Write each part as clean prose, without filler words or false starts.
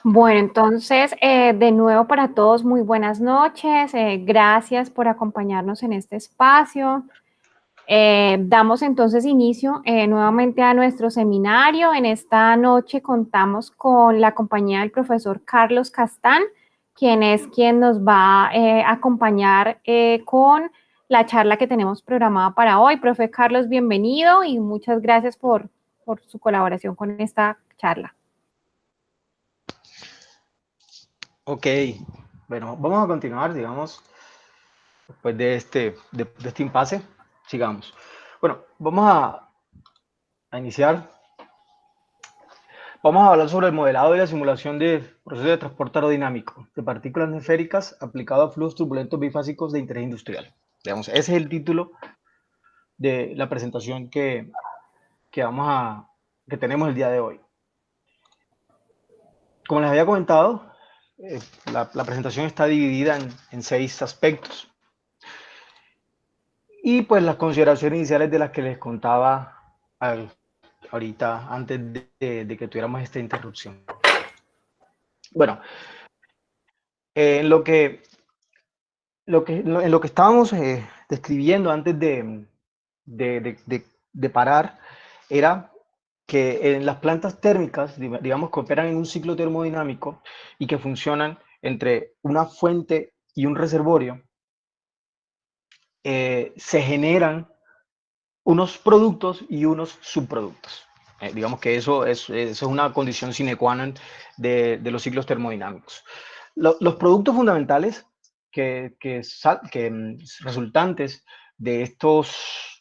Bueno, entonces, de nuevo para todos, muy buenas noches. Gracias por acompañarnos en este espacio. Damos entonces inicio nuevamente a nuestro seminario. En esta noche contamos con la compañía del profesor Carlos Castán, quien nos va a acompañar con la charla que tenemos programada para hoy. Profe Carlos, bienvenido y muchas gracias por su colaboración con esta charla. Ok, bueno, vamos a continuar, digamos, después de este impasse, sigamos. Bueno, vamos a iniciar. Vamos a hablar sobre el modelado y la simulación de procesos de transporte aerodinámico de partículas esféricas aplicado a flujos turbulentos bifásicos de interés industrial. Digamos, ese es el título de la presentación que, vamos a, que tenemos el día de hoy. Como les había comentado, la presentación está dividida en 6 aspectos. Y pues las consideraciones iniciales de las que les contaba ahorita, antes de que tuviéramos esta interrupción. Bueno, en lo que estábamos describiendo antes de parar, era que en las plantas térmicas, digamos, que operan en un ciclo termodinámico y que funcionan entre una fuente y un reservorio, se generan unos productos y unos subproductos. Digamos que eso es una condición sine qua non de los ciclos termodinámicos. Los productos fundamentales que resultantes de estos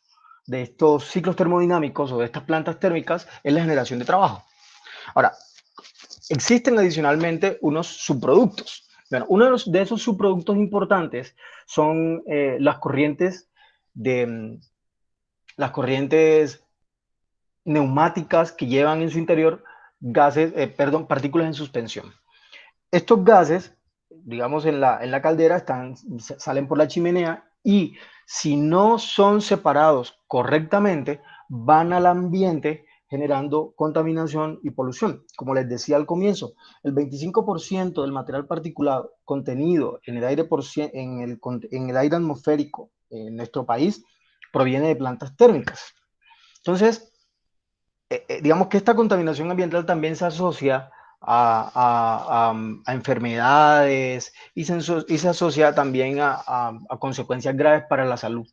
ciclos termodinámicos o de estas plantas térmicas es la generación de trabajo. Ahora, existen adicionalmente unos subproductos. Bueno, uno de esos subproductos importantes son las corrientes neumáticas que llevan en su interior partículas en suspensión. Estos gases, digamos, en la caldera salen por la chimenea y si no son separados correctamente, van al ambiente generando contaminación y polución. Como les decía al comienzo, el 25% del material particulado contenido en el aire atmosférico en nuestro país proviene de plantas térmicas. Entonces, digamos que esta contaminación ambiental también se asocia a enfermedades y se asocia también a consecuencias graves para la salud.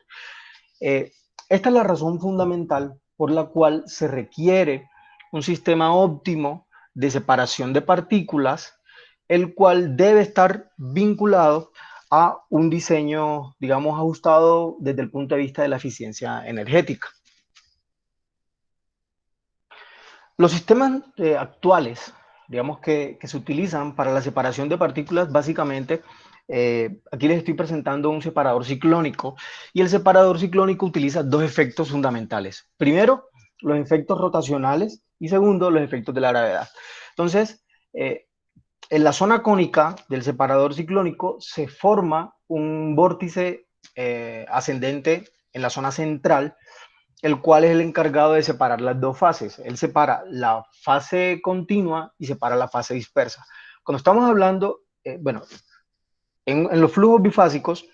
Eh, Esta es la razón fundamental por la cual se requiere un sistema óptimo de separación de partículas, el cual debe estar vinculado a un diseño, digamos, ajustado desde el punto de vista de la eficiencia energética. Los sistemas actuales, digamos que se utilizan para la separación de partículas, básicamente, aquí les estoy presentando un separador ciclónico, y el separador ciclónico utiliza dos efectos fundamentales. Primero, los efectos rotacionales, y segundo, los efectos de la gravedad. Entonces, eh, en la zona cónica del separador ciclónico se forma un vórtice ascendente en la zona central, el cual es el encargado de separar las dos fases. Él separa la fase continua y separa la fase dispersa. Cuando estamos hablando, bueno, en los flujos bifásicos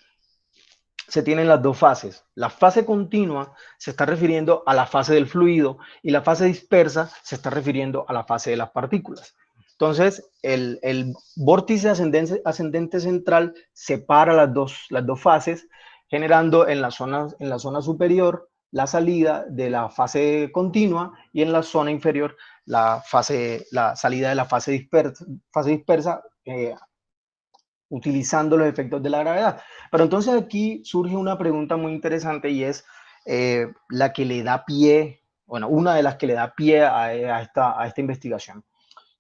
se tienen las dos fases. La fase continua se está refiriendo a la fase del fluido y la fase dispersa se está refiriendo a la fase de las partículas. Entonces, el vórtice ascendente central separa las dos fases, generando en la zona superior la salida de la fase continua y en la zona inferior la salida de la fase dispersa, utilizando los efectos de la gravedad. Pero entonces aquí surge una pregunta muy interesante, y es la que le da pie, bueno, una de las que le da pie a esta investigación.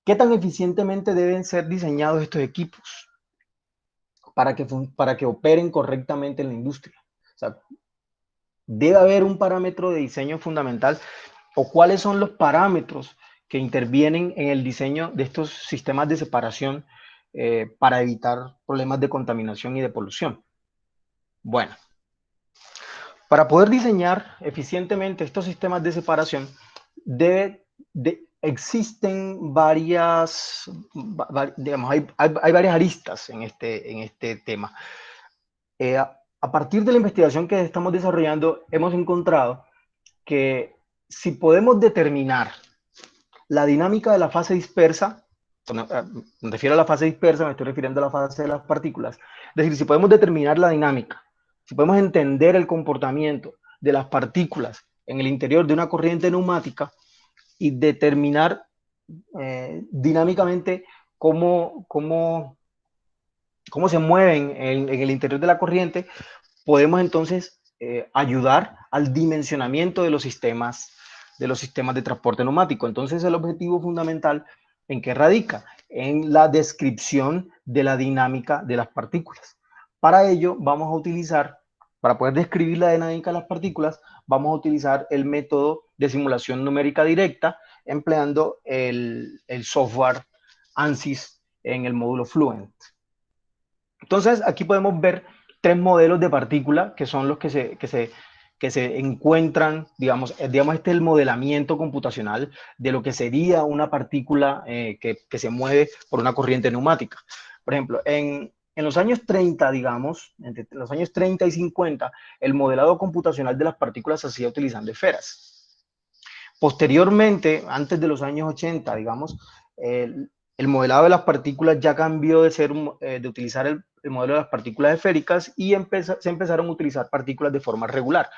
¿Qué tan eficientemente deben ser diseñados estos equipos para que operen correctamente en la industria? O sea, ¿debe haber un parámetro de diseño fundamental, o cuáles son los parámetros que intervienen en el diseño de estos sistemas de separación para evitar problemas de contaminación y de polución? Bueno, para poder diseñar eficientemente estos sistemas de separación, existen varias, digamos, hay varias aristas en este tema. A partir de la investigación que estamos desarrollando, hemos encontrado que si podemos determinar la dinámica de la fase dispersa, me refiero a la fase dispersa, me estoy refiriendo a la fase de las partículas, es decir, si podemos determinar la dinámica, si podemos entender el comportamiento de las partículas en el interior de una corriente neumática y determinar dinámicamente cómo se mueven en el interior de la corriente, podemos entonces ayudar al dimensionamiento de los sistemas de transporte neumático. Entonces, el objetivo fundamental, ¿en qué radica? En la descripción de la dinámica de las partículas. Para ello, vamos a utilizar, para poder describir la dinámica de las partículas, vamos a utilizar el método de simulación numérica directa, empleando el software ANSYS en el módulo Fluent. Entonces, aquí podemos ver tres modelos de partícula que son los que se encuentran, digamos, este es el modelamiento computacional de lo que sería una partícula que se mueve por una corriente neumática. Por ejemplo, en los años 30, digamos, entre los años 30 y 50, el modelado computacional de las partículas se hacía utilizando esferas. Posteriormente, antes de los años 80, digamos, el modelado de las partículas ya cambió de utilizar el modelo de las partículas esféricas y se empezaron a utilizar partículas de forma regular.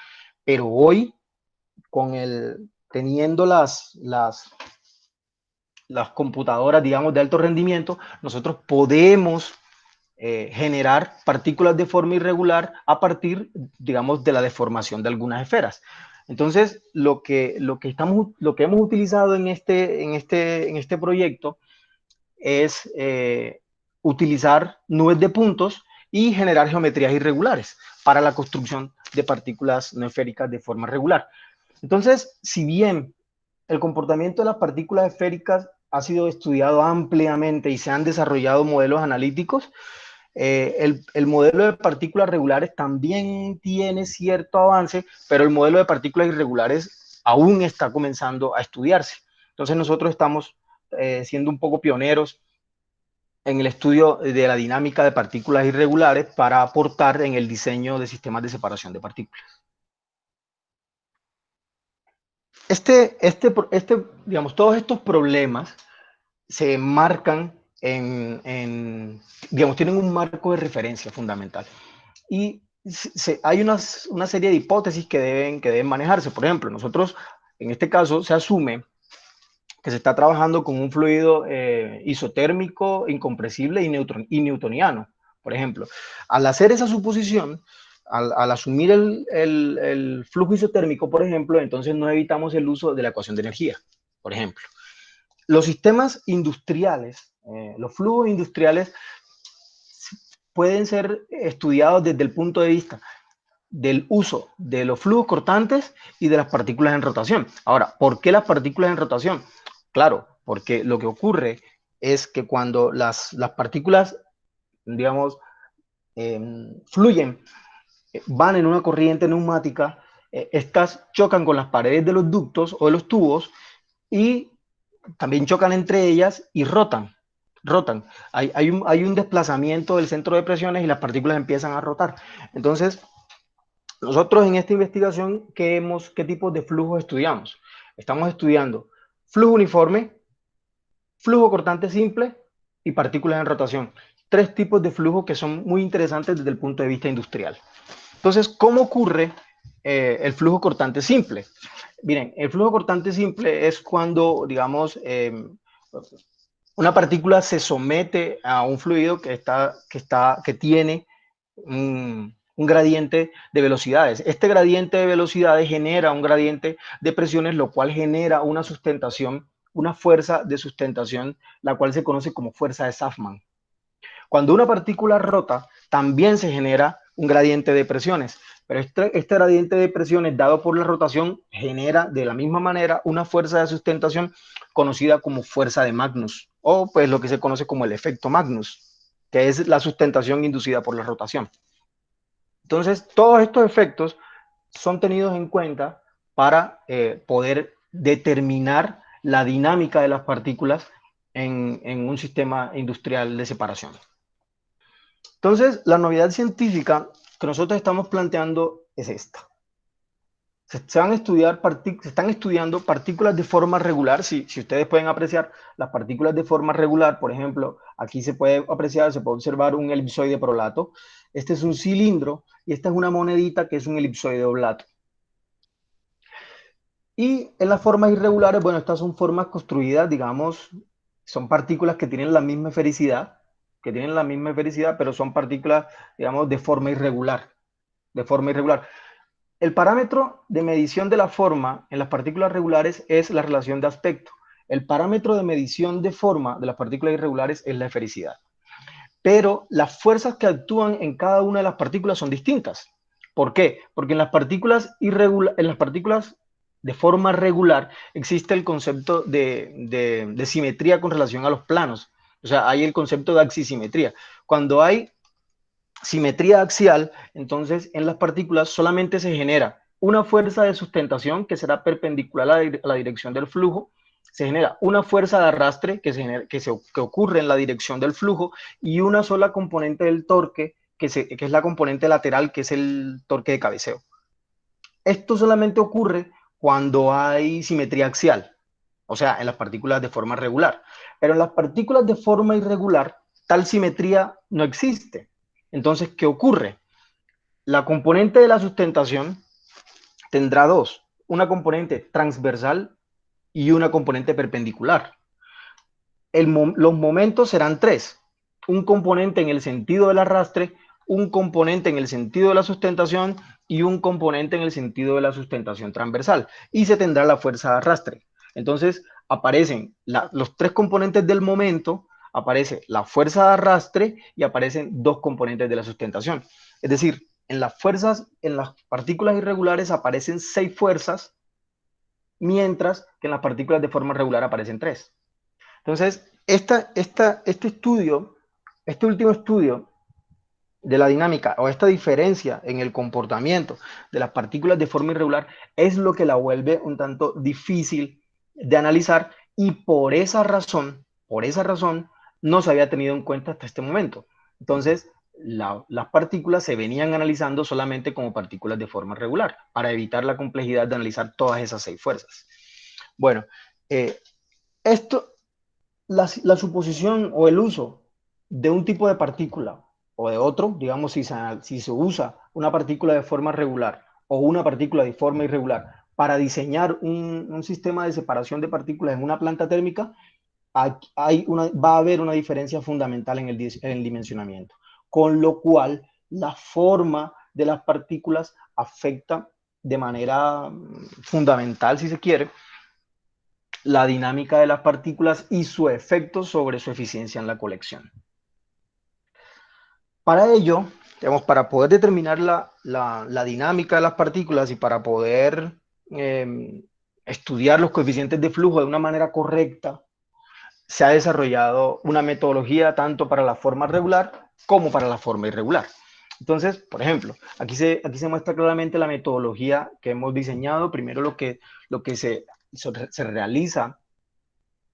Pero hoy, teniendo las computadoras, digamos, de alto rendimiento, nosotros podemos generar partículas de forma irregular a partir, digamos, de la deformación de algunas esferas. Entonces, lo que hemos utilizado en este proyecto es utilizar nubes de puntos y generar geometrías irregulares para la construcción de partículas no esféricas de forma regular. Entonces, si bien el comportamiento de las partículas esféricas ha sido estudiado ampliamente y se han desarrollado modelos analíticos, el modelo de partículas regulares también tiene cierto avance, pero el modelo de partículas irregulares aún está comenzando a estudiarse. Entonces nosotros estamos siendo un poco pioneros en el estudio de la dinámica de partículas irregulares para aportar en el diseño de sistemas de separación de partículas. Digamos, todos estos problemas se marcan digamos, tienen un marco de referencia fundamental. Y hay una serie de hipótesis que deben manejarse. Por ejemplo, nosotros, en este caso, se asume que se está trabajando con un fluido isotérmico, incompresible y newtoniano, por ejemplo. Al hacer esa suposición, al asumir el flujo isotérmico, por ejemplo, entonces no evitamos el uso de la ecuación de energía, por ejemplo. Los sistemas industriales, los flujos industriales pueden ser estudiados desde el punto de vista del uso de los flujos cortantes y de las partículas en rotación. Ahora, ¿por qué las partículas en rotación? Claro, porque lo que ocurre es que cuando las partículas, digamos, fluyen, van en una corriente neumática, estas chocan con las paredes de los ductos o de los tubos y también chocan entre ellas y rotan. Hay un desplazamiento del centro de presiones y las partículas empiezan a rotar. Entonces, nosotros en esta investigación, ¿qué tipos de flujos estudiamos? Estamos estudiando flujo uniforme, flujo cortante simple y partículas en rotación. Tres tipos de flujo que son muy interesantes desde el punto de vista industrial. Entonces, ¿cómo ocurre el flujo cortante simple? Miren, el flujo cortante simple es cuando, digamos, una partícula se somete a un fluido que tiene un gradiente de velocidades. Este gradiente de velocidades genera un gradiente de presiones, lo cual genera una sustentación, una fuerza de sustentación, la cual se conoce como fuerza de Safman. Cuando una partícula rota, también se genera un gradiente de presiones, pero este gradiente de presiones dado por la rotación genera de la misma manera una fuerza de sustentación conocida como fuerza de Magnus, o pues lo que se conoce como el efecto Magnus, que es la sustentación inducida por la rotación. Entonces, todos estos efectos son tenidos en cuenta para poder determinar la dinámica de las partículas en un sistema industrial de separación. Entonces, la novedad científica que nosotros estamos planteando es esta. Se están estudiando partículas de forma regular. Si ustedes pueden apreciar las partículas de forma regular, por ejemplo, aquí se puede apreciar, se puede observar un elipsoide prolato. Este es un cilindro y esta es una monedita que es un elipsoide oblato. Y en las formas irregulares, bueno, estas son formas construidas, digamos, son partículas que tienen la misma esfericidad, pero son partículas, digamos, de forma irregular, de forma irregular. El parámetro de medición de la forma en las partículas regulares es la relación de aspecto. El parámetro de medición de forma de las partículas irregulares es la esfericidad. Pero las fuerzas que actúan en cada una de las partículas son distintas. ¿Por qué? Porque en las partículas de forma regular existe el concepto de simetría con relación a los planos. O sea, hay el concepto de axisimetría. Cuando hay simetría axial, entonces en las partículas solamente se genera una fuerza de sustentación que será perpendicular a la dirección del flujo, se genera una fuerza de arrastre que ocurre en la dirección del flujo y una sola componente del torque que es la componente lateral, que es el torque de cabeceo. Esto solamente ocurre cuando hay simetría axial, o sea, en las partículas de forma regular. Pero en las partículas de forma irregular, tal simetría no existe. Entonces, ¿qué ocurre? La componente de la sustentación tendrá dos, una componente transversal y una componente perpendicular. Los momentos serán tres, un componente en el sentido del arrastre, un componente en el sentido de la sustentación y un componente en el sentido de la sustentación transversal. Y se tendrá la fuerza de arrastre. Entonces, aparecen los tres componentes del momento, aparece la fuerza de arrastre y aparecen dos componentes de la sustentación. Es decir, en las partículas irregulares aparecen 6 fuerzas, mientras que en las partículas de forma regular aparecen 3. Entonces, este último estudio de la dinámica o esta diferencia en el comportamiento de las partículas de forma irregular es lo que la vuelve un tanto difícil de analizar y por esa razón no se había tenido en cuenta hasta este momento. Entonces, las partículas se venían analizando solamente como partículas de forma regular para evitar la complejidad de analizar todas esas 6 fuerzas. Bueno, esto, la suposición o el uso de un tipo de partícula o de otro, digamos, si se usa una partícula de forma regular o una partícula de forma irregular para diseñar un sistema de separación de partículas en una planta térmica, va a haber una diferencia fundamental en el dimensionamiento, con lo cual la forma de las partículas afecta de manera fundamental, si se quiere, la dinámica de las partículas y su efecto sobre su eficiencia en la colección. Para ello, digamos, para poder determinar la dinámica de las partículas y para poder estudiar los coeficientes de flujo de una manera correcta, se ha desarrollado una metodología tanto para la forma regular como para la forma irregular. Entonces, por ejemplo, aquí se muestra claramente la metodología que hemos diseñado. Primero lo que se realiza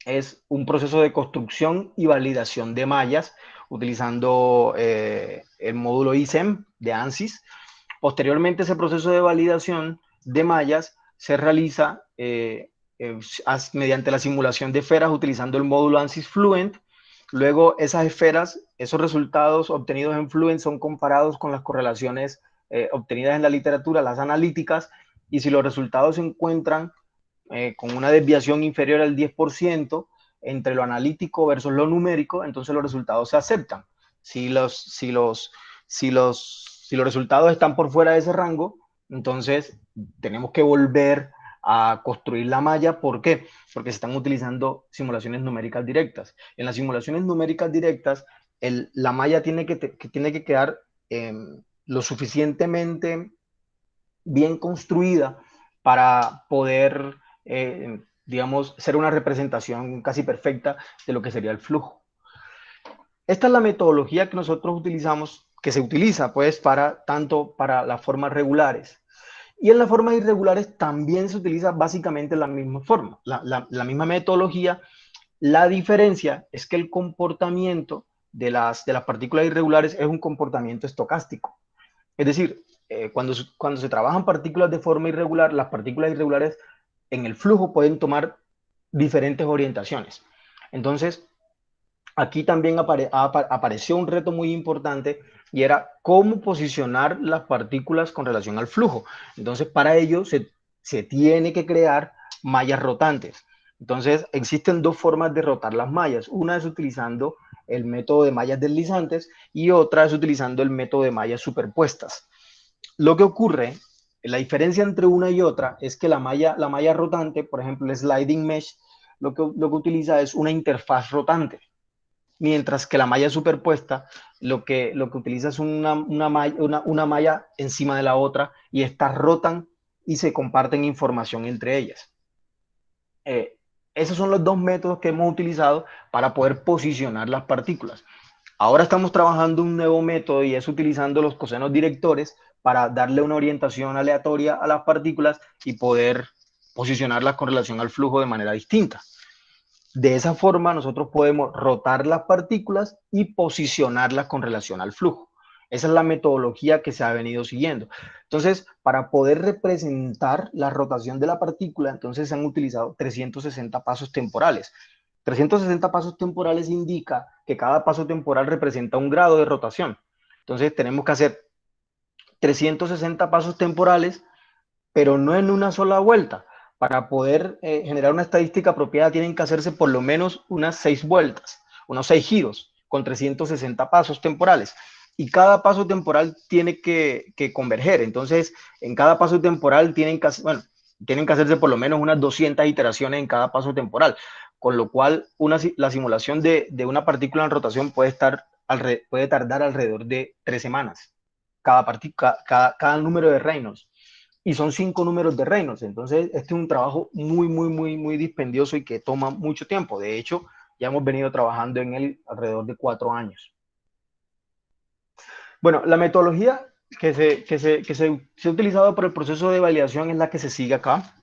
es un proceso de construcción y validación de mallas utilizando el módulo ISEM de ANSYS. Posteriormente, ese proceso de validación de mallas se realiza mediante la simulación de esferas utilizando el módulo ANSYS Fluent. Luego, esas esferas, esos resultados obtenidos en Fluent son comparados con las correlaciones obtenidas en la literatura, las analíticas, y si los resultados se encuentran con una desviación inferior al 10% entre lo analítico versus lo numérico, entonces los resultados se aceptan. Si los resultados están por fuera de ese rango, entonces tenemos que volver a construir la malla. ¿Por qué? Porque se están utilizando simulaciones numéricas directas. En las simulaciones numéricas directas, la malla tiene que quedar lo suficientemente bien construida para poder, digamos, ser una representación casi perfecta de lo que sería el flujo. Esta es la metodología que nosotros utilizamos, que se utiliza pues tanto para las formas regulares. Y en las formas irregulares también se utiliza básicamente la misma forma, la misma metodología. La diferencia es que el comportamiento de las partículas irregulares es un comportamiento estocástico. Es decir, cuando se trabajan partículas de forma irregular, las partículas irregulares en el flujo pueden tomar diferentes orientaciones. Entonces, aquí también apareció un reto muy importante y era cómo posicionar las partículas con relación al flujo. Entonces, para ello se tiene que crear mallas rotantes. Entonces, existen dos formas de rotar las mallas. Una es utilizando el método de mallas deslizantes y otra es utilizando el método de mallas superpuestas. Lo que ocurre, la diferencia entre una y otra es que la malla rotante, por ejemplo, el sliding mesh, lo que utiliza es una interfaz rotante, mientras que la malla superpuesta lo que utiliza es una malla encima de la otra y estas rotan y se comparten información entre ellas. Eh, Esos son los dos métodos que hemos utilizado para poder posicionar las partículas. Ahora estamos trabajando un nuevo método y es utilizando los cosenos directores para darle una orientación aleatoria a las partículas y poder posicionarlas con relación al flujo de manera distinta. De esa forma nosotros podemos rotar las partículas y posicionarlas con relación al flujo. Esa es la metodología que se ha venido siguiendo. Entonces, para poder representar la rotación de la partícula, entonces se han utilizado 360 pasos temporales. 360 pasos temporales indica que cada paso temporal representa un grado de rotación. Entonces, tenemos que hacer 360 pasos temporales, pero no en una sola vuelta. Para poder generar una estadística apropiada tienen que hacerse por lo menos unas 6 vueltas, unos 6 giros con 360 pasos temporales. Y cada paso temporal tiene que converger. Entonces, en cada paso temporal tienen que hacerse por lo menos unas 200 iteraciones en cada paso temporal. Con lo cual, la simulación de una partícula en rotación puede tardar alrededor de 3 semanas. Cada número de Reynolds y son 5 números de Reynolds. Entonces, este es un trabajo muy, muy, muy, muy dispendioso y que toma mucho tiempo. De hecho, ya hemos venido trabajando en él alrededor de 4 años. Bueno, la metodología que se ha utilizado por el proceso de validación es la que se sigue acá.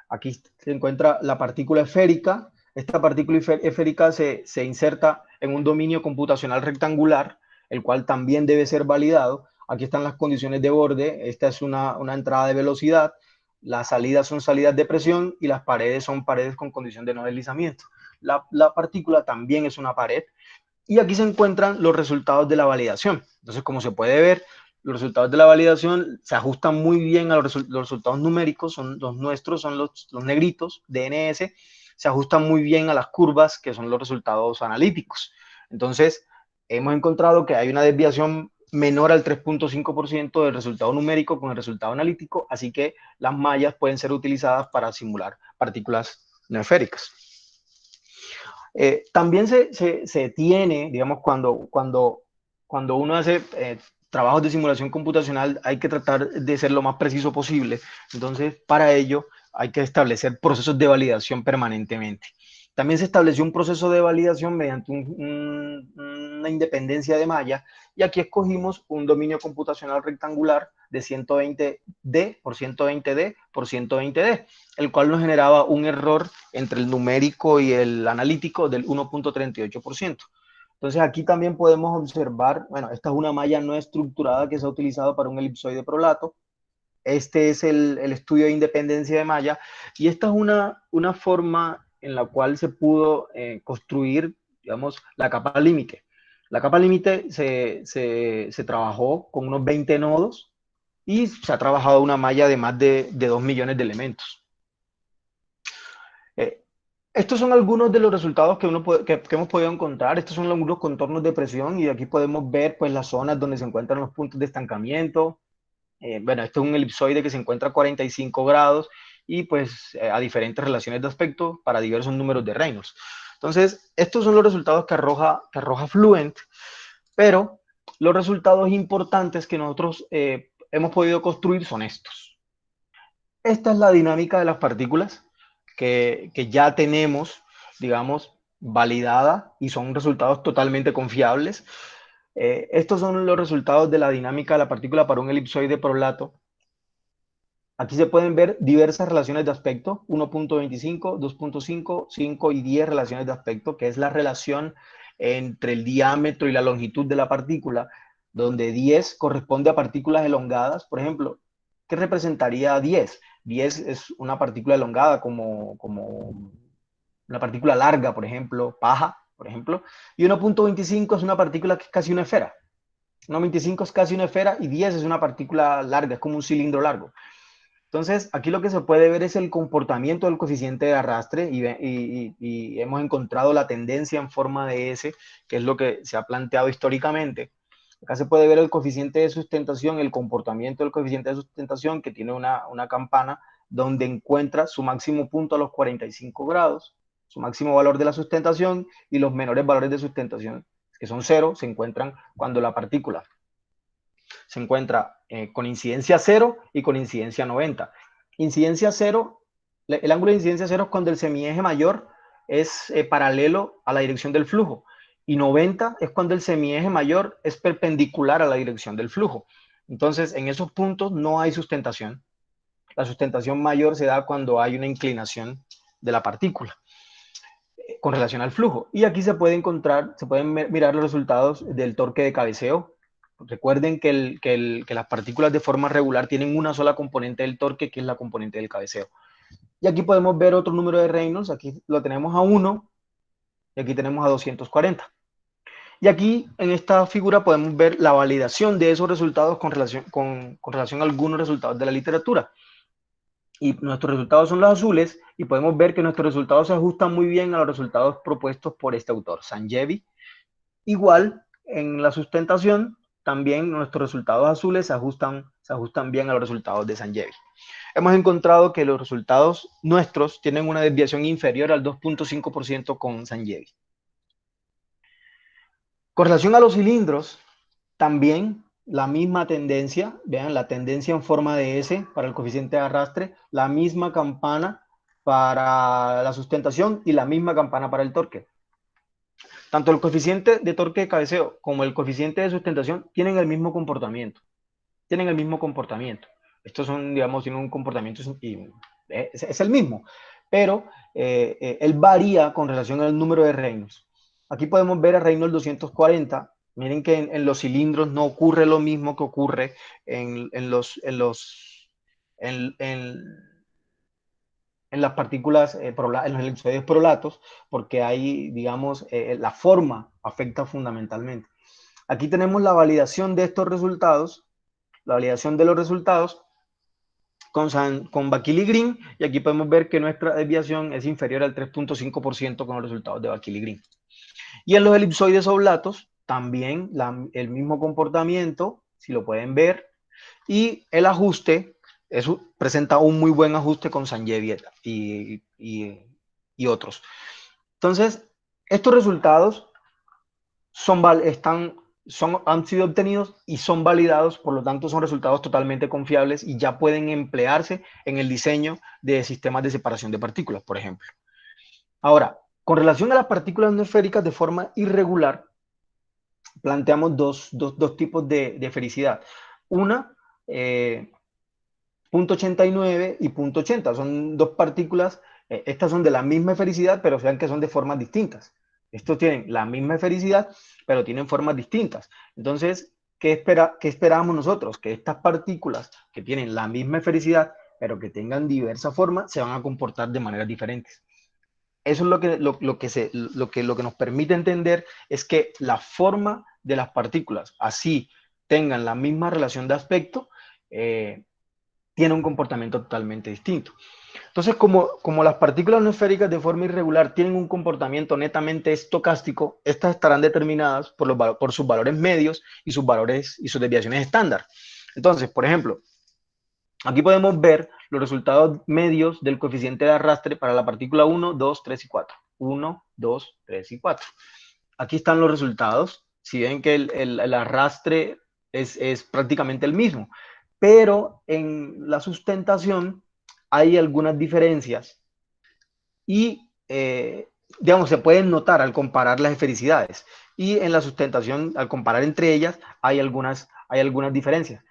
Aquí se encuentra la partícula esférica. Esta partícula esférica se inserta en un dominio computacional rectangular, el cual también debe ser validado. Aquí están las condiciones de borde. Esta es una entrada de velocidad. Las salidas son salidas de presión y las paredes son paredes con condición de no deslizamiento. La partícula también es una pared. Y aquí se encuentran los resultados de la validación. Entonces, como se puede ver, los resultados de la validación se ajustan muy bien a los resultados numéricos, son los nuestros, son los negritos, DNS, se ajustan muy bien a las curvas, que son los resultados analíticos. Entonces, hemos encontrado que hay una desviación menor al 3.5% del resultado numérico con el resultado analítico, así que las mallas pueden ser utilizadas para simular partículas no esféricas. También se tiene, digamos, cuando uno hace trabajos de simulación computacional, hay que tratar de ser lo más preciso posible. Entonces, para ello, hay que establecer procesos de validación permanentemente. También se estableció un proceso de validación mediante una independencia de malla, y aquí escogimos un dominio computacional rectangular de 120D por 120D por 120D, el cual nos generaba un error entre el numérico y el analítico del 1.38%. Entonces aquí también podemos observar, bueno, esta es una malla no estructurada que se ha utilizado para un elipsoide prolato. Este es el estudio de independencia de malla, y esta es una forma en la cual se pudo construir, digamos, la capa límite. La capa límite se trabajó con unos 20 nodos y se ha trabajado una malla de más de 2 millones de elementos. Eh, Estos son algunos de los resultados que hemos podido encontrar. Estos son algunos contornos de presión y aquí podemos ver pues, las zonas donde se encuentran los puntos de estancamiento. Bueno, este es un elipsoide que se encuentra a 45 grados y pues a diferentes relaciones de aspecto para diversos números de Reynolds. Entonces, estos son los resultados que arroja Fluent, pero los resultados importantes que nosotros hemos podido construir son estos. Esta es la dinámica de las partículas que ya tenemos, digamos, validada y son resultados totalmente confiables. Estos son los resultados de la dinámica de la partícula para un elipsoide prolato. Aquí se pueden ver diversas relaciones de aspecto, 1.25, 2.5, 5 y 10 relaciones de aspecto, que es la relación entre el diámetro y la longitud de la partícula, donde 10 corresponde a partículas elongadas. Por ejemplo, ¿qué representaría 10? 10 es una partícula elongada como una partícula larga, por ejemplo, paja, por ejemplo, y 1.25 es una partícula que es casi una esfera. 1.25 es casi una esfera y 10 es una partícula larga, es como un cilindro largo. Entonces, aquí lo que se puede ver es el comportamiento del coeficiente de arrastre y hemos encontrado la tendencia en forma de S, que es lo que se ha planteado históricamente. Acá se puede ver el coeficiente de sustentación, el comportamiento del coeficiente de sustentación, que tiene una campana donde encuentra su máximo punto a los 45 grados, su máximo valor de la sustentación, y los menores valores de sustentación, que son cero, se encuentran cuando la partícula se encuentra con incidencia 0 y con incidencia 90. Incidencia 0, el ángulo de incidencia 0 es cuando el semieje mayor es paralelo a la dirección del flujo, y 90 es cuando el semieje mayor es perpendicular a la dirección del flujo. Entonces, en esos puntos no hay sustentación. La sustentación mayor se da cuando hay una inclinación de la partícula con relación al flujo. Y aquí se puede encontrar, se pueden mirar los resultados del torque de cabeceo. Recuerden que las partículas de forma regular tienen una sola componente del torque, que es la componente del cabeceo. Y aquí podemos ver otro número de Reynolds. Aquí lo tenemos a 1 y aquí tenemos a 240. Y aquí en esta figura podemos ver la validación de esos resultados con relación a algunos resultados de la literatura. Y nuestros resultados son los azules, y podemos ver que nuestros resultados se ajustan muy bien a los resultados propuestos por este autor, Sanjeevi. Igual, en la sustentación, también nuestros resultados azules se ajustan bien a los resultados de Sanjeevi. Hemos encontrado que los resultados nuestros tienen una desviación inferior al 2.5% con Sanjeevi. Con relación a los cilindros, también la misma tendencia, vean la tendencia en forma de S para el coeficiente de arrastre, la misma campana para la sustentación y la misma campana para el torque. Tanto el coeficiente de torque de cabeceo como el coeficiente de sustentación tienen el mismo comportamiento. Tienen el mismo comportamiento. Estos son, digamos, tienen un comportamiento es el mismo, pero él varía con relación al número de Reynolds. Aquí podemos ver a Reynolds 240. Miren que en los cilindros no ocurre lo mismo que ocurre en las partículas, en los elipsoides prolatos, porque ahí, digamos, la forma afecta fundamentalmente. Aquí tenemos la validación de estos resultados, la validación de los resultados con Bakili y Green, y aquí podemos ver que nuestra desviación es inferior al 3.5% con los resultados de Bakili y Green. Y en los elipsoides oblatos, también el mismo comportamiento, si lo pueden ver, y el ajuste presenta un muy buen ajuste con Sanjeevi y otros. Entonces, estos resultados han sido obtenidos y son validados, por lo tanto son resultados totalmente confiables y ya pueden emplearse en el diseño de sistemas de separación de partículas, por ejemplo. Ahora, con relación a las partículas no esféricas de forma irregular, planteamos dos tipos de esfericidad. Una, punto 89 y punto 80. Son dos partículas, estas son de la misma esfericidad, pero vean que son de formas distintas. Estos tienen la misma esfericidad, pero tienen formas distintas. Entonces, ¿qué esperamos nosotros? Que estas partículas que tienen la misma esfericidad, pero que tengan diversa forma, se van a comportar de maneras diferentes. Eso es lo que nos permite entender es que la forma de las partículas, así tengan la misma relación de aspecto, tiene un comportamiento totalmente distinto. Entonces, como las partículas no esféricas de forma irregular tienen un comportamiento netamente estocástico, estas estarán determinadas por sus valores medios y sus desviaciones estándar. Entonces, por ejemplo, aquí podemos ver los resultados medios del coeficiente de arrastre para la partícula 1, 2, 3 y 4. 1, 2, 3 y 4. Aquí están los resultados. Si ven que el arrastre es prácticamente el mismo, pero en la sustentación hay algunas diferencias y, digamos, se pueden notar al comparar las esfericidades, y en la sustentación, al comparar entre ellas, hay algunas diferencias.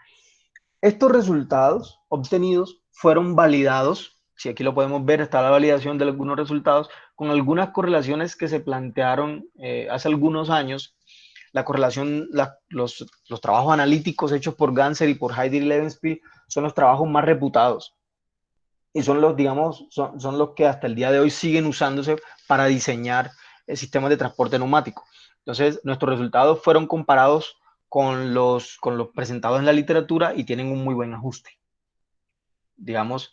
Estos resultados obtenidos fueron validados, si aquí lo podemos ver, está la validación de algunos resultados, con algunas correlaciones que se plantearon hace algunos años. La correlación, los trabajos analíticos hechos por Ganser y por Heidi Levenspiel son los trabajos más reputados y son los, digamos, son los que hasta el día de hoy siguen usándose para diseñar sistemas de transporte neumático. Entonces, nuestros resultados fueron comparados con los presentados en la literatura y tienen un muy buen ajuste. Digamos,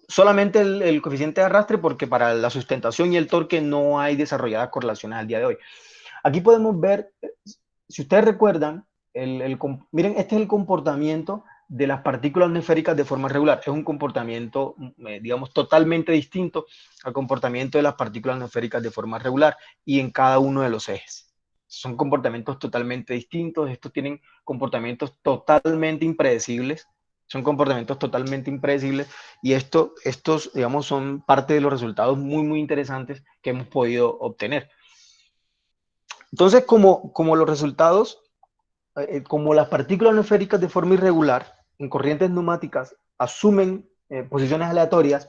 solamente el coeficiente de arrastre, porque para la sustentación y el torque no hay desarrolladas correlaciones al día de hoy. Aquí podemos ver, si ustedes recuerdan, miren, este es el comportamiento de las partículas atmosféricas de forma regular. Es un comportamiento, digamos, totalmente distinto al comportamiento de las partículas atmosféricas de forma regular y en cada uno de los ejes. Son comportamientos totalmente distintos. Estos tienen comportamientos totalmente impredecibles. Son comportamientos totalmente impredecibles y estos, digamos, son parte de los resultados muy, muy interesantes que hemos podido obtener. Entonces, como los resultados, como las partículas atmosféricas de forma irregular en corrientes neumáticas asumen posiciones aleatorias,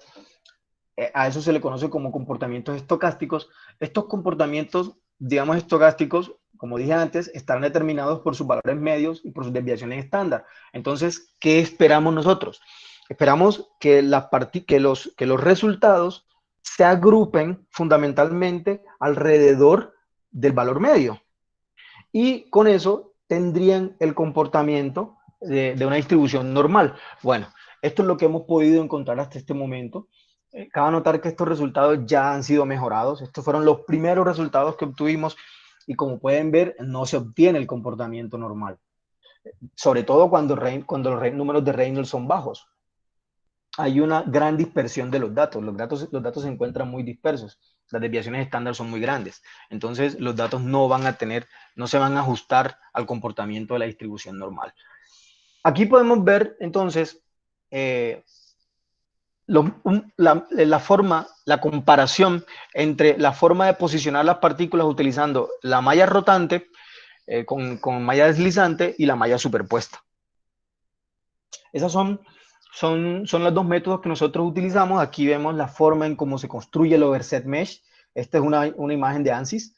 a eso se le conoce como comportamientos estocásticos. Estos comportamientos, digamos, estocásticos, como dije antes, están determinados por sus valores medios y por sus desviaciones estándar. Entonces, ¿qué esperamos nosotros? Esperamos que los resultados se agrupen fundamentalmente alrededor del valor medio. Y con eso tendrían el comportamiento de una distribución normal. Bueno, esto es lo que hemos podido encontrar hasta este momento. Cabe notar que estos resultados ya han sido mejorados. Estos fueron los primeros resultados que obtuvimos y como pueden ver, no se obtiene el comportamiento normal. Sobre todo cuando los números de Reynolds son bajos. Hay una gran dispersión de los datos. Los datos se encuentran muy dispersos. Las desviaciones estándar son muy grandes. Entonces, los datos no se van a ajustar al comportamiento de la distribución normal. Aquí podemos ver, entonces, la comparación entre la forma de posicionar las partículas utilizando la malla rotante con malla deslizante y la malla superpuesta. Esas son los dos métodos que nosotros utilizamos. Aquí vemos la forma en cómo se construye el overset mesh. Esta es una imagen de ANSYS.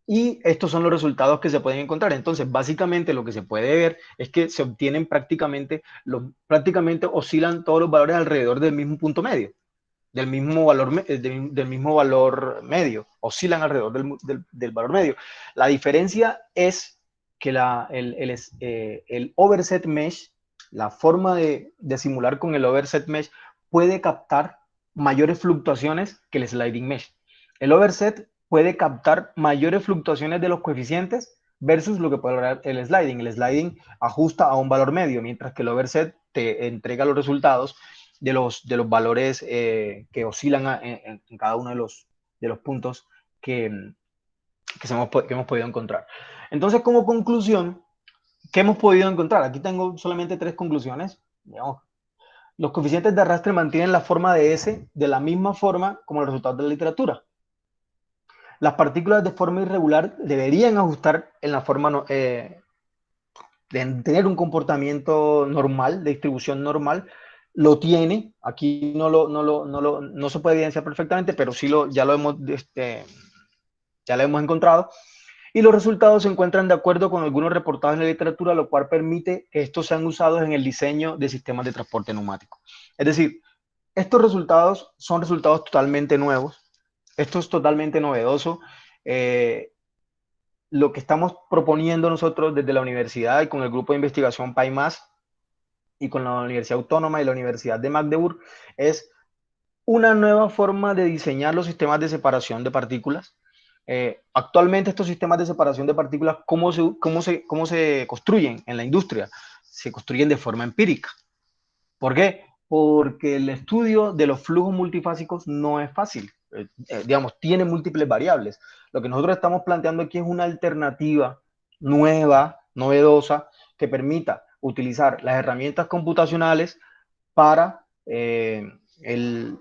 Y estos son los resultados que se pueden encontrar. Entonces, básicamente lo que se puede ver es que se obtienen prácticamente oscilan todos los valores alrededor del mismo punto medio, del mismo valor medio, oscilan alrededor del valor medio. La diferencia es que el overset mesh, la forma de simular con el overset mesh, puede captar mayores fluctuaciones que el sliding mesh. El overset puede captar mayores fluctuaciones de los coeficientes versus lo que puede lograr el sliding. El sliding ajusta a un valor medio, mientras que el overset te entrega los resultados de los valores que oscilan en cada uno de los puntos que hemos podido encontrar. Entonces, como conclusión, ¿qué hemos podido encontrar? Aquí tengo solamente 3 conclusiones. Digamos, los coeficientes de arrastre mantienen la forma de S de la misma forma como los resultados de la literatura. Las partículas de forma irregular deberían ajustar en la forma de tener un comportamiento normal, de distribución normal. Lo tiene, aquí no se puede evidenciar perfectamente, pero sí ya lo hemos encontrado. Y los resultados se encuentran de acuerdo con algunos reportados en la literatura, lo cual permite que estos sean usados en el diseño de sistemas de transporte neumático. Es decir, estos resultados son resultados totalmente nuevos. Esto es totalmente novedoso. Lo que estamos proponiendo nosotros desde la universidad y con el grupo de investigación PyMass y con la Universidad Autónoma y la Universidad de Magdeburg es una nueva forma de diseñar los sistemas de separación de partículas. Actualmente estos sistemas de separación de partículas, ¿cómo se construyen en la industria? Se construyen de forma empírica. ¿Por qué? Porque el estudio de los flujos multifásicos no es fácil. Digamos, tiene múltiples variables. Lo que nosotros estamos planteando aquí es una alternativa nueva, novedosa, que permita utilizar las herramientas computacionales para el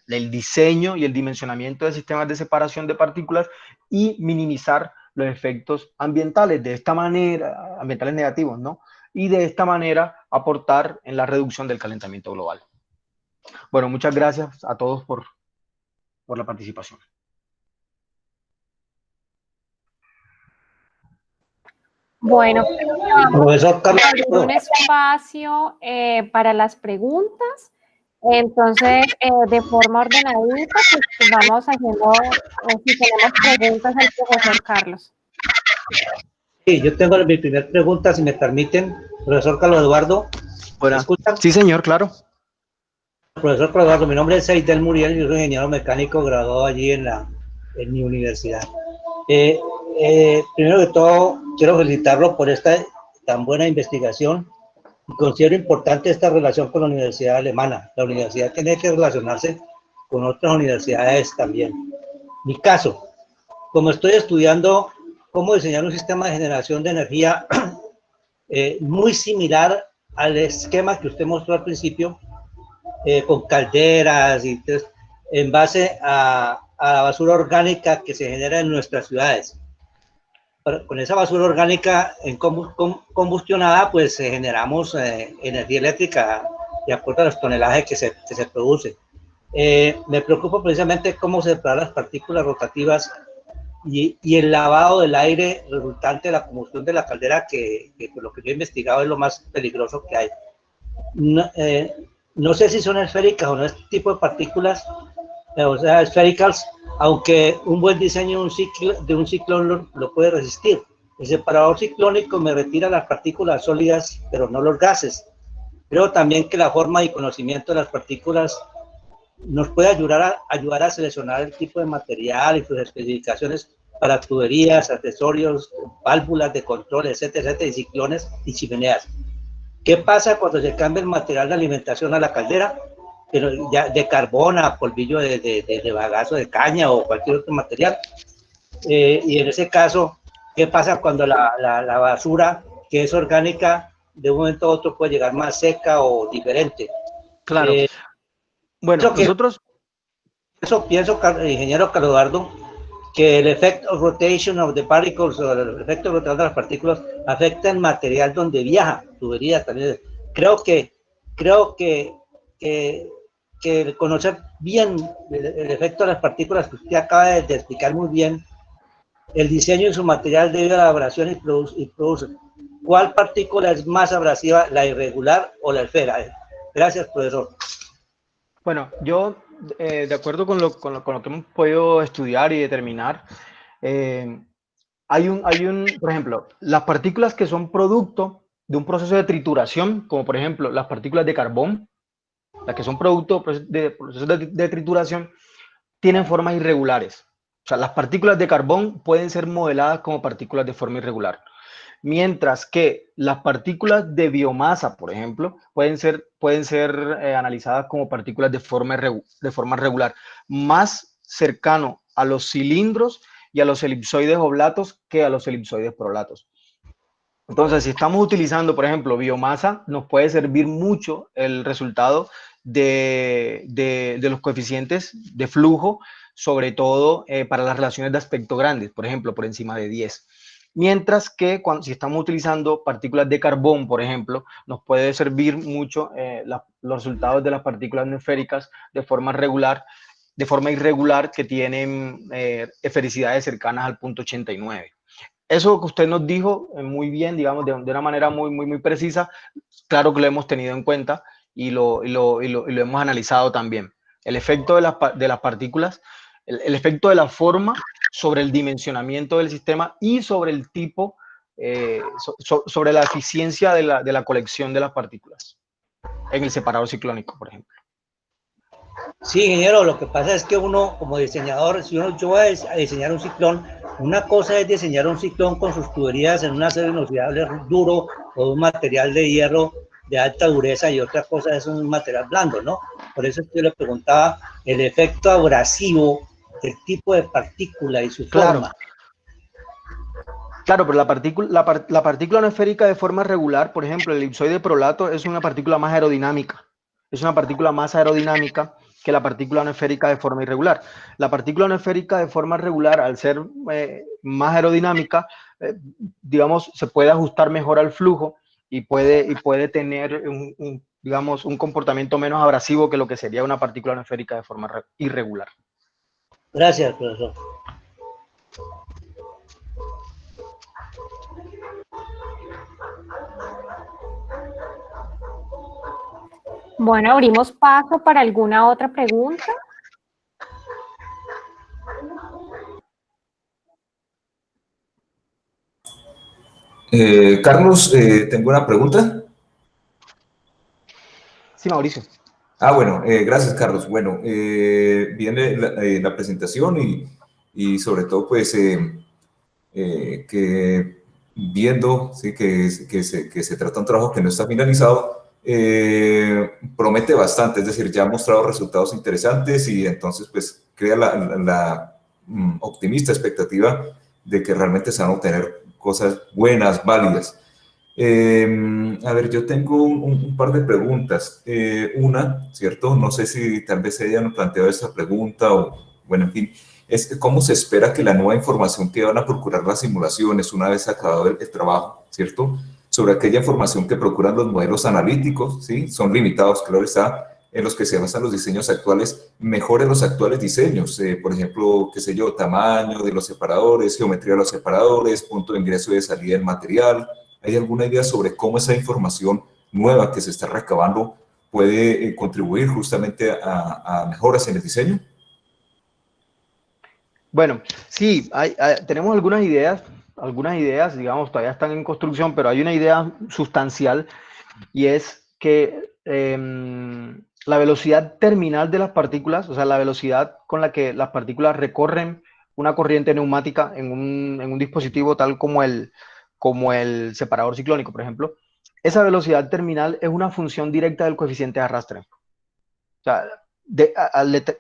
diseño y el dimensionamiento de sistemas de separación de partículas y minimizar los efectos ambientales de esta manera, ambientales negativos, ¿no? y de esta manera aportar en la reducción del calentamiento global. Bueno, muchas gracias a todos por la participación. Bueno, vamos Profesor a Carlos. abrir un espacio para las preguntas. Entonces, de forma ordenadita, pues vamos haciendo, si tenemos preguntas al profesor Carlos. Sí, yo tengo mi primera pregunta, si me permiten, profesor Carlos Eduardo. ¿Me escuchan? Sí, señor, claro. Profesor Carlos Eduardo, mi nombre es Seidel Muriel, yo soy ingeniero mecánico graduado allí en mi universidad. Primero que todo, quiero felicitarlo por esta tan buena investigación y considero importante esta relación con la universidad alemana. La universidad tiene que relacionarse con otras universidades también. Mi caso, como estoy estudiando cómo diseñar un sistema de generación de energía muy similar al esquema que usted mostró al principio, con calderas y entonces, en base a la basura orgánica que se genera en nuestras ciudades. Con esa basura orgánica combustionada, pues generamos energía eléctrica de acuerdo a los tonelajes que se produce. Me preocupa precisamente cómo separar las partículas rotativas y el lavado del aire resultante de la combustión de la caldera, que por lo que yo he investigado es lo más peligroso que hay. No sé si son esféricas o no, este tipo de partículas, o sea, esféricas, aunque un buen diseño de un ciclón lo puede resistir. El separador ciclónico me retira las partículas sólidas, pero no los gases. Creo también que la forma y conocimiento de las partículas nos puede ayudar a seleccionar el tipo de material y sus especificaciones para tuberías, accesorios, válvulas de control, etcétera, etcétera, y ciclones y chimeneas. ¿Qué pasa cuando se cambia el material de alimentación a la caldera? Pero ya de carbón a polvillo de bagazo de caña o cualquier otro material. Y en ese caso, ¿qué pasa cuando la basura, que es orgánica, de un momento a otro puede llegar más seca o diferente? Claro. Bueno, nosotros... Pienso, ingeniero Carlos Eduardo, que el efecto rotation of the particles, o el efecto rotación de las partículas, afecta el material donde viaja, tuberías también. Creo que conocer bien el efecto de las partículas que usted acaba de explicar muy bien, el diseño de su material debido a la abrasión y produce. ¿Cuál partícula es más abrasiva, la irregular o la esfera? Gracias, profesor. Bueno, yo, de acuerdo con lo que hemos podido estudiar y determinar, por ejemplo, las partículas que son producto de un proceso de trituración, como por ejemplo las partículas de carbón, las que son producto de procesos de trituración, tienen formas irregulares. O sea, las partículas de carbón pueden ser modeladas como partículas de forma irregular. Mientras que las partículas de biomasa, por ejemplo, pueden ser analizadas como partículas de forma regular, más cercano a los cilindros y a los elipsoides oblatos que a los elipsoides prolatos. Entonces, si estamos utilizando, por ejemplo, biomasa, nos puede servir mucho el resultado de los coeficientes de flujo, sobre todo para las relaciones de aspecto grandes, por ejemplo, por encima de 10. Mientras que si estamos utilizando partículas de carbón, por ejemplo, nos puede servir mucho los resultados de las partículas esféricas de forma irregular, que tienen esfericidades cercanas al punto 89. Eso que usted nos dijo muy bien, digamos, de una manera muy precisa, claro que lo hemos tenido en cuenta y lo hemos analizado también. El efecto de las partículas, el efecto de la forma sobre el dimensionamiento del sistema y sobre el tipo, sobre la eficiencia de la colección de las partículas en el separador ciclónico, por ejemplo. Sí, ingeniero, lo que pasa es que uno como diseñador, si yo voy a diseñar un ciclón, una cosa es diseñar un ciclón con sus tuberías en un acero inoxidable duro o un material de hierro de alta dureza, y otra cosa es un material blando, ¿no? Por eso yo le preguntaba el efecto abrasivo del tipo de partícula y su forma. Claro, pero la partícula no esférica de forma regular, por ejemplo, el elipsoide prolato, es una partícula más aerodinámica. Es una partícula más aerodinámica que la partícula no esférica de forma irregular. La partícula no esférica de forma regular, al ser más aerodinámica, digamos, se puede ajustar mejor al flujo puede tener digamos, un comportamiento menos abrasivo que lo que sería una partícula no esférica de forma irregular. Gracias, profesor. Bueno, abrimos paso para alguna otra pregunta. Carlos, tengo una pregunta. Sí, Mauricio. Bueno, gracias, Carlos. Bueno, viene la presentación y sobre todo, pues, que viendo, ¿sí? que se trata de un trabajo que no está finalizado, promete bastante, es decir, ya ha mostrado resultados interesantes y entonces, pues, crea la optimista expectativa de que realmente se van a obtener cosas buenas, válidas. A ver, yo tengo un par de preguntas. Una, ¿cierto? No sé si tal vez se hayan planteado esta pregunta o, bueno, en fin, es cómo se espera que la nueva información que van a procurar las simulaciones una vez acabado el trabajo, ¿cierto? Sobre aquella información que procuran los modelos analíticos, ¿sí? Son limitados, claro está, en los que se basan los diseños actuales, mejoren los actuales diseños, por ejemplo, qué sé yo, tamaño de los separadores, geometría de los separadores, punto de ingreso y de salida del material. ¿Hay alguna idea sobre cómo esa información nueva que se está recabando puede contribuir justamente a mejoras en el diseño? Bueno, sí, tenemos algunas ideas, digamos, todavía están en construcción, pero hay una idea sustancial y es que la velocidad terminal de las partículas, o sea, la velocidad con la que las partículas recorren una corriente neumática en un dispositivo tal como el separador ciclónico, por ejemplo, esa velocidad terminal es una función directa del coeficiente de arrastre. O sea,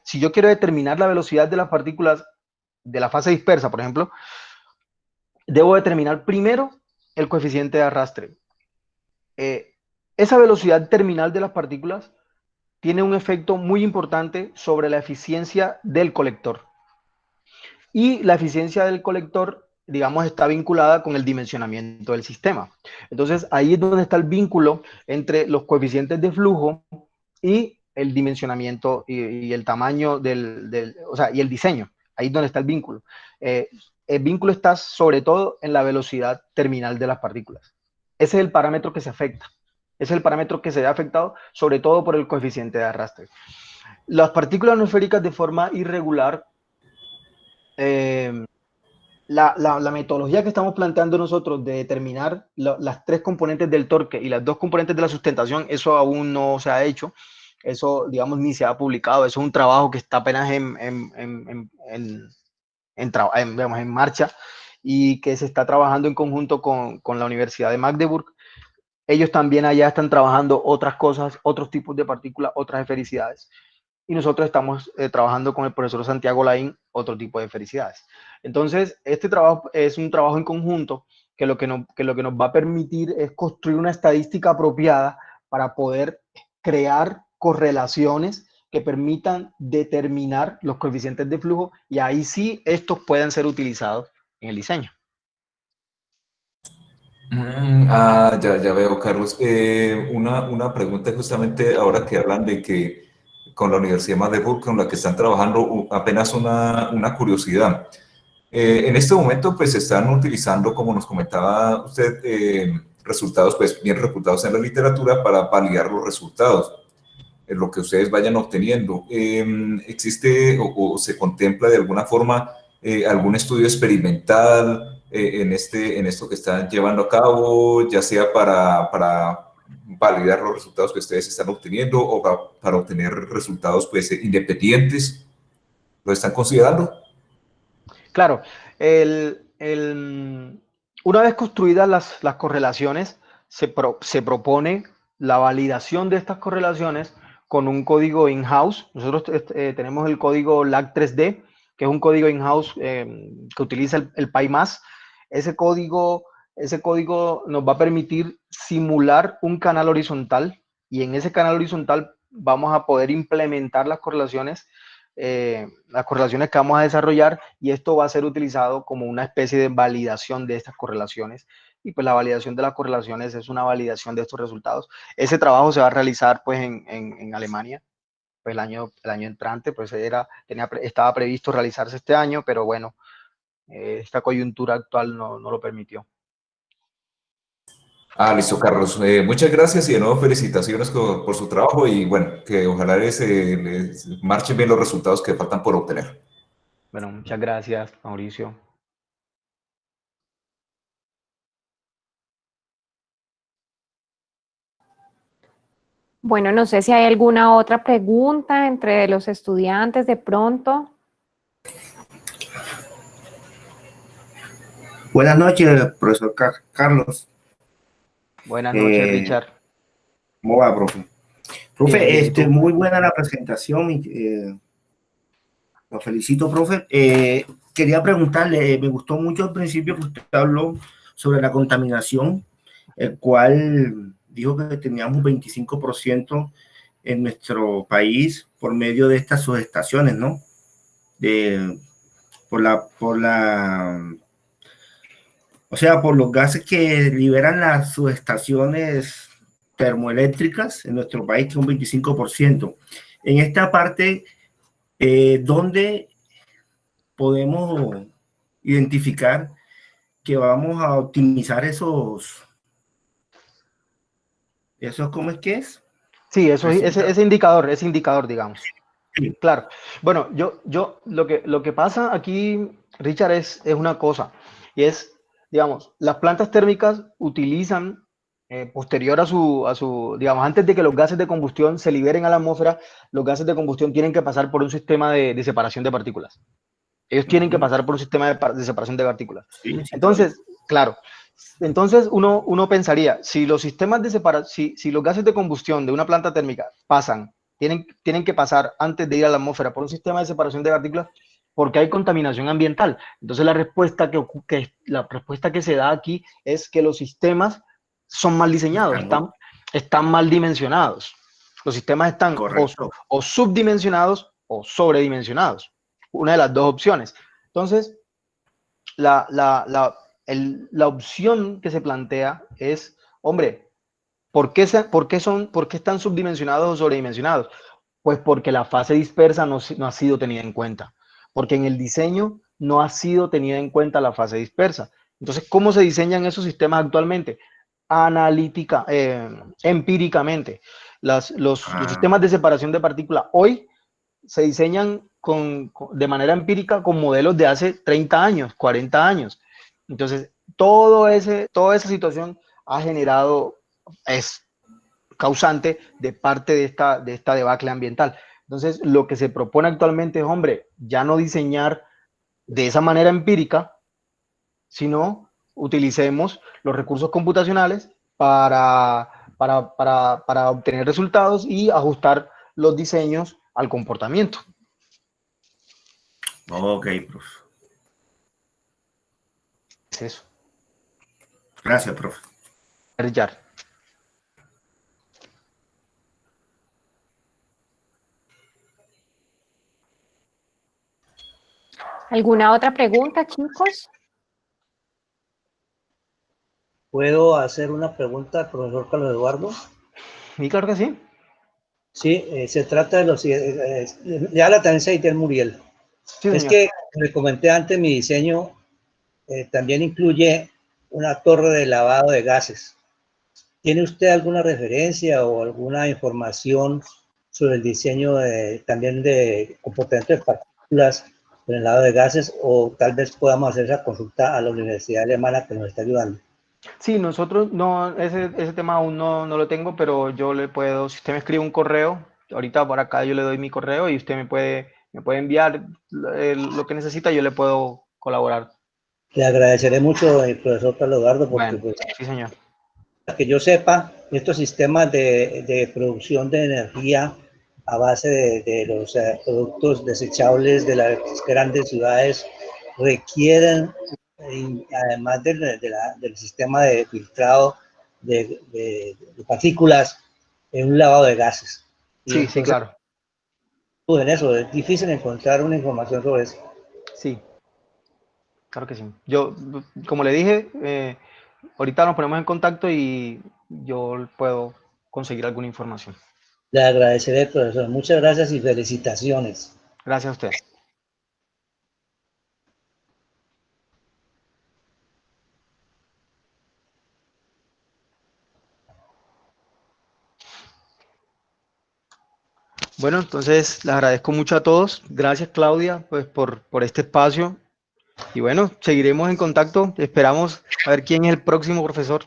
si yo quiero determinar la velocidad de las partículas de la fase dispersa, por ejemplo, debo determinar primero el coeficiente de arrastre. Esa velocidad terminal de las partículas tiene un efecto muy importante sobre la eficiencia del colector. Y la eficiencia del colector, digamos, está vinculada con el dimensionamiento del sistema. Entonces, ahí es donde está el vínculo entre los coeficientes de flujo y el dimensionamiento y el tamaño o sea, y el diseño. Ahí es donde está el vínculo. El vínculo está sobre todo en la velocidad terminal de las partículas. Ese es el parámetro que se afecta. Ese es el parámetro que se ve afectado sobre todo por el coeficiente de arrastre. Las partículas no esféricas de forma irregular, la metodología que estamos planteando nosotros de determinar las tres componentes del torque y las dos componentes de la sustentación, eso aún no se ha hecho. Eso, digamos, ni se ha publicado. Eso es un trabajo que está apenas digamos, en marcha y que se está trabajando en conjunto con la Universidad de Magdeburg. Ellos también allá están trabajando otras cosas, otros tipos de partículas, otras esfericidades. Y nosotros estamos trabajando con el profesor Santiago Laín otro tipo de esfericidades. Entonces, este trabajo es un trabajo en conjunto que lo que nos va a permitir es construir una estadística apropiada para poder crear correlaciones que permitan determinar los coeficientes de flujo y ahí sí estos pueden ser utilizados en el diseño. Ya veo, Carlos. Una pregunta justamente ahora que hablan de que con la Universidad de Magdeburg, con la que están trabajando, apenas una curiosidad. En este momento, pues, se están utilizando, como nos comentaba usted, resultados, pues, bien reputados en la literatura para validar los resultados, en lo que ustedes vayan obteniendo. ¿Existe o se contempla de alguna forma algún estudio experimental en esto que están llevando a cabo, ya sea para validar los resultados que ustedes están obteniendo o para obtener resultados, pues, independientes? ¿Lo están considerando? Claro, una vez construidas las correlaciones, se propone la validación de estas correlaciones con un código in-house. Nosotros tenemos el código LAG3D, que es un código in-house que utiliza el PyMass. Ese código nos va a permitir simular un canal horizontal y en ese canal horizontal vamos a poder implementar las correlaciones que vamos a desarrollar y esto va a ser utilizado como una especie de validación de estas correlaciones y pues la validación de las correlaciones es una validación de estos resultados. Ese trabajo se va a realizar pues en Alemania, pues el año entrante, pues estaba previsto realizarse este año, pero bueno, esta coyuntura actual no lo permitió. Ah, listo, Carlos. Muchas gracias y de nuevo felicitaciones por su trabajo y bueno, que ojalá les marchen bien los resultados que faltan por obtener. Bueno, muchas gracias, Mauricio. Bueno, no sé si hay alguna otra pregunta entre los estudiantes de pronto. Buenas noches, profesor Carlos. Buenas noches, Richard. ¿Cómo va, profe? Bien, bien, ¿y Profe, tú? muy buena la presentación. Lo felicito, profe. Quería preguntarle, me gustó mucho al principio que usted habló sobre la contaminación, el cual dijo que teníamos un 25% en nuestro país por medio de estas subestaciones, ¿no? O sea, por los gases que liberan las subestaciones termoeléctricas en nuestro país, que es un 25%. En esta parte, ¿dónde podemos identificar que vamos a optimizar ¿cómo es que es? Sí, ese indicador, digamos. Sí. Claro. Bueno, lo que pasa aquí, Richard, es una cosa, y es, digamos, las plantas térmicas utilizan, posterior digamos, antes de que los gases de combustión se liberen a la atmósfera, los gases de combustión tienen que pasar por un sistema de separación de partículas. Ellos tienen que pasar por un sistema de separación de partículas. Sí, sí, Entonces, claro, entonces uno pensaría, si los sistemas de separación, si los gases de combustión de una planta térmica tienen que pasar antes de ir a la atmósfera por un sistema de separación de partículas, porque hay contaminación ambiental. Entonces la respuesta que se da aquí es que los sistemas son mal diseñados, están mal dimensionados. Los sistemas están o subdimensionados o sobredimensionados. Una de las dos opciones. Entonces, la opción que se plantea es, hombre, ¿por qué están subdimensionados o sobredimensionados? Pues porque la fase dispersa no ha sido tenida en cuenta, porque en el diseño no ha sido tenida en cuenta la fase dispersa. Entonces, ¿cómo se diseñan esos sistemas actualmente? Empíricamente. Los sistemas de separación de partículas hoy se diseñan de manera empírica con modelos de hace 30 años, 40 años. Entonces, toda esa situación ha generado, es causante de parte de esta debacle ambiental. Entonces, lo que se propone actualmente es, hombre, ya no diseñar de esa manera empírica, sino utilicemos los recursos computacionales para obtener resultados y ajustar los diseños al comportamiento. Ok, profe. Es eso. Gracias, profe. Richard. ¿Alguna otra pregunta, chicos? ¿Puedo hacer una pregunta al profesor Carlos Eduardo? Sí, claro que sí. Sí, se trata de los... ya la tendencia de Muriel. Sí, es señor. que, como le comenté antes, mi diseño también incluye una torre de lavado de gases. ¿Tiene usted alguna referencia o alguna información sobre el diseño también de comportamiento de partículas en el lavado de gases? O tal vez podamos hacer esa consulta a la Universidad Alemana que nos está ayudando. Sí, nosotros no, ese tema aún no lo tengo, pero yo le puedo, si usted me escribe un correo, ahorita por acá yo le doy mi correo y usted me puede enviar lo que necesita, yo le puedo colaborar. Le agradeceré mucho, profesor Carlos Eduardo, porque Bueno, pues, sí, señor. que yo sepa, estos sistemas de producción de energía a base de los productos desechables de las grandes ciudades requieren, además del sistema de filtrado de partículas, un lavado de gases. Y Sí, sí, entonces, claro. en eso, es difícil encontrar una información sobre eso. Sí, claro que sí. Yo, como le dije, ahorita nos ponemos en contacto y yo puedo conseguir alguna información. Le agradeceré, profesor. Muchas gracias y felicitaciones. Gracias a usted. Bueno, entonces les agradezco mucho a todos. Gracias, Claudia, pues por este espacio. Y bueno, seguiremos en contacto. Esperamos a ver quién es el próximo profesor.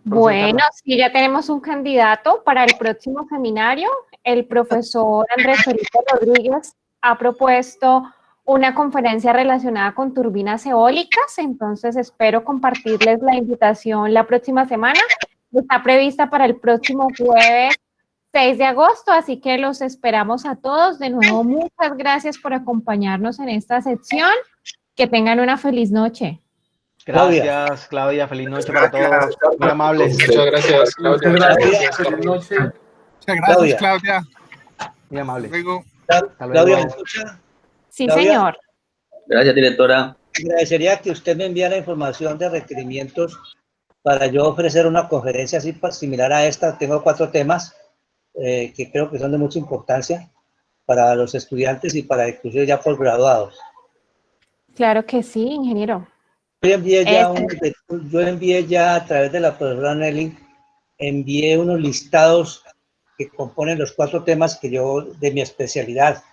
Bueno, sí, ya tenemos un candidato para el próximo seminario. El profesor Andrés Felipe Rodríguez ha propuesto una conferencia relacionada con turbinas eólicas, entonces espero compartirles la invitación la próxima semana. Está prevista para el próximo jueves 6 de agosto, así que los esperamos a todos. De nuevo, muchas gracias por acompañarnos en esta sección. Que tengan una feliz noche. Gracias, Claudia. Feliz noche para todos. Muy amables. Muchas gracias, Claudia. Muchas gracias. Feliz noche. Muchas gracias, Claudia. Muy amables. Luego. Hasta luego. Claudia, ¿me escucha? Sí, Claudia. señor. Gracias, directora. Agradecería que usted me enviara información de requerimientos para yo ofrecer una conferencia así similar a esta. Tengo 4 temas que creo que son de mucha importancia para los estudiantes y para inclusive ya posgraduados. Claro que sí, ingeniero. Yo envié ya a través de la profesora Nelly, envié unos listados que componen los 4 temas que yo, de mi especialidad.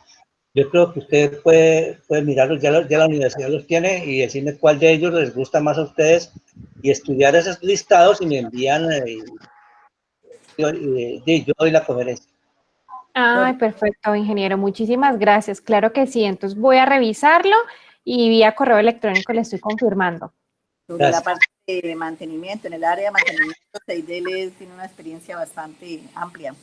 Yo creo que usted puede mirarlos, ya la universidad los tiene y decirme cuál de ellos les gusta más a ustedes y estudiar esos listados y me envían yo doy la conferencia. Ay, perfecto, ingeniero. Muchísimas gracias. Claro que sí. Entonces voy a revisarlo y vía correo electrónico le estoy confirmando. Sobre la parte de mantenimiento, en el área de mantenimiento, Seidel tiene una experiencia bastante amplia.